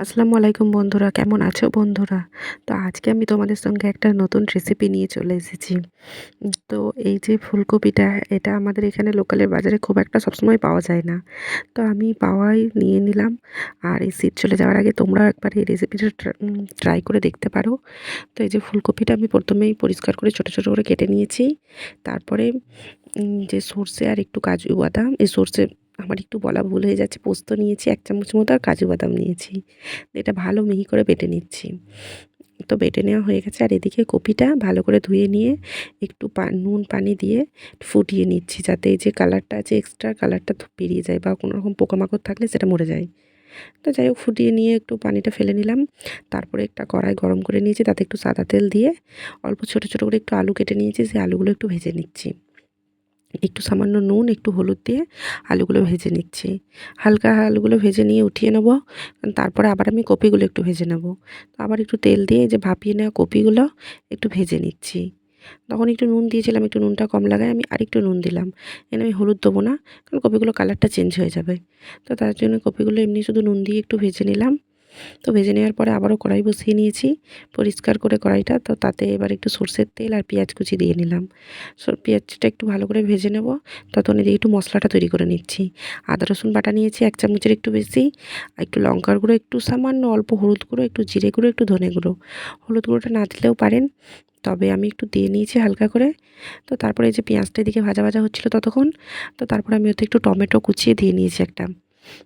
আসসালামু আলাইকুম বন্ধুরা, কেমন আছো বন্ধুরা? তো আজকে আমি তোমাদের সঙ্গে একটা নতুন রেসিপি নিয়ে চলে এসেছি। তো এই যে ফুলকপিটা, এটা আমাদের এখানে লোকালের বাজারে খুব একটা সবসময় পাওয়া যায় না। তো আমি পাওয়াই নিয়ে নিলাম। আর এই শীত চলে যাওয়ার আগে তোমরাও একবার এই রেসিপিটা ট্রাই করে দেখতে পারো। তো এই যে ফুলকপিটা আমি প্রথমেই পরিষ্কার করে ছোট, ছোট করে কেটে নিয়েছি। তারপরে যে সর্ষে আর একটু কাজু বাদাম, এই সর্ষে আমার একটু বলা ভুল হয়ে যাচ্ছে, পোস্ত নিয়েছি ১ চামচ মতো আর কাজু বাদাম নিয়েছি। এটা ভালো মিহি করে বেটে নিচ্ছি। তো বেটে নেওয়া হয়ে গেছে আর এদিকে কপিটা ভালো করে ধুয়ে নিয়ে একটু নুন পানি দিয়ে ফুটিয়ে নিচ্ছি, যাতে এই যে কালারটা আছে এক্সট্রা কালারটা বেরিয়ে যায় বা কোনো রকম পোকামাকড় থাকলে সেটা মরে যায়। তো যাই হোক, ফুটিয়ে নিয়ে একটু পানিটা ফেলে নিলাম। তারপরে একটা কড়াই গরম করে নিয়েছি, তাতে একটু সাদা তেল দিয়ে অল্প ছোট, ছোট করে একটু আলু কেটে নিয়েছি, সেই আলুগুলো একটু ভেজে নিচ্ছি। একটু সামান্য নুন, একটু হলুদ দিয়ে আলুগুলো ভেজে নিচ্ছি। হালকা আলুগুলো ভেজে নিয়ে উঠিয়ে নেব। তারপরে আবার আমি কপিগুলো একটু ভেজে নেব। তো আবার একটু তেল দিয়ে এই যে ভাপিয়ে নেওয়া কপিগুলো একটু ভেজে নিচ্ছি। তখন একটু নুন দিয়েছিলাম, একটু নুনটা কম লাগায় আমি আরেকটু নুন দিলাম। এখানে আমি হলুদ দেবো না, কারণ কপিগুলো কালারটা চেঞ্জ হয়ে যাবে। তো তার জন্য কপিগুলো এমনি শুধু নুন দিয়ে একটু ভেজে নিলাম। তো ভেজে নেওয়ার পরে আবারও কড়াই বসিয়ে নিয়েছি, পরিষ্কার করে কড়াইটা। তো তাতে এবার একটু সরষের তেল আর পেঁয়াজ কুচি দিয়ে নিলাম। পেঁয়াজটা একটু ভালো করে ভেজে নেব। ততক্ষণ এদিকে একটু মশলাটা তৈরি করে নিচ্ছি। আদা রসুন বাটা নিয়েছি 1 চামচের একটু বেশি, আর একটু লঙ্কার গুঁড়ো, একটু সামান্য অল্প হলুদ গুঁড়ো, একটু জিরে গুঁড়ো, একটু ধনে গুঁড়ো। হলুদ গুঁড়োটা না দিলেও পারেন, তবে আমি একটু দিয়ে নিয়েছি হালকা করে। তো তারপরে এই যে পেঁয়াজটা এদিকে ভাজা ভাজা হচ্ছিলো ততক্ষণ, তো তারপরে আমি ওতে একটু টমেটো কুচিয়ে দিয়ে নিয়েছি একটা।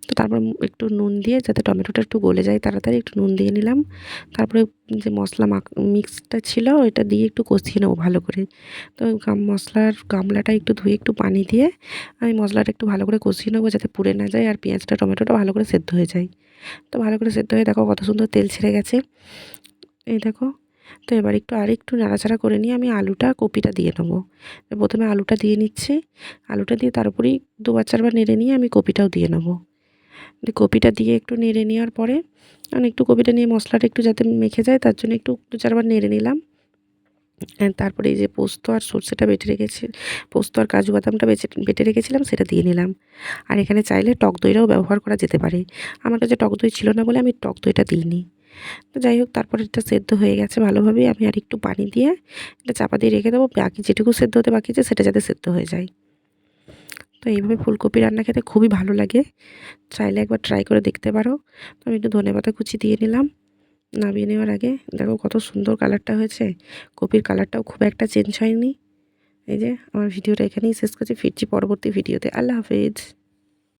তো তারপর একটু নুন দিয়ে, যাতে টমেটোটা একটু গলে যায় তাড়াতাড়ি, একটু নুন দিয়ে নিলাম। তারপরে যে মশলা মিক্সটা ছিল ওইটা দিয়ে একটু কষিয়ে নেবো ভালো করে। তো মশলার গামলাটা একটু ধুয়ে একটু পানি দিয়ে আমি মশলাটা একটু ভালো করে কষিয়ে নেবো, যাতে পুড়ে না যায় আর পেঁয়াজটা টমেটোটা ভালো করে সেদ্ধ হয়ে যায়। তো ভালো করে সেদ্ধ হয়ে দেখো কত সুন্দর তেল ছেড়ে গেছে, এই দেখো। তো এবার আরেকটু নাড়াচাড়া করে নিয়ে আমি আলুটা কপিটা দিয়ে নেবো। প্রথমে আলুটা দিয়ে নিচ্ছি। আলুটা দিয়ে তার উপরেই ২-৪ বার নেড়ে নিয়ে আমি কপিটাও দিয়ে নেবো। কপিটা দিয়ে একটু নেড়ে নেওয়ার পরে একটু কপিটা নিয়ে মশলাটা একটু যাতে মেখে যায়, তার জন্য একটু ২-৪ বার নেড়ে নিলাম। তারপরে এই যে পোস্ত আর সর্ষেটা বেটে রেখেছি, পোস্ত আর কাজু বাদামটা বেটে রেখেছিলাম, সেটা দিয়ে নিলাম। আর এখানে চাইলে টক দইটাও ব্যবহার করা যেতে পারে। আমার কাছে টক দই ছিল না বলে আমি টক দইটা দিইনি। তো যাই হোক, তারপরে এটা সেদ্ধ হয়ে গেছে ভালোভাবেই। আমি আরেকটু পানি দিয়ে এটা চাপা দিয়ে রেখে দেবো, বাকি যেটুকু সেদ্ধ হতে বাকি আছে সেটা যাতে সেদ্ধ হয়ে যায়। তো এইভাবে ফুলকপি রান্না খেতে খুবই ভালো লাগে, চাইলে একবার ট্রাই করে দেখতে পারো। তো আমি একটু ধনেপাতা কুচি দিয়ে নিলাম নামিয়ে নেওয়ার আগে। দেখো কত সুন্দর কালারটা হয়েছে, কপির কালারটাও খুব একটা চেঞ্জ হয়নি। এই যে আমার ভিডিওটা এখানেই শেষ করছি, ফিরছি পরবর্তী ভিডিওতে। আল্লাহ হাফেজ।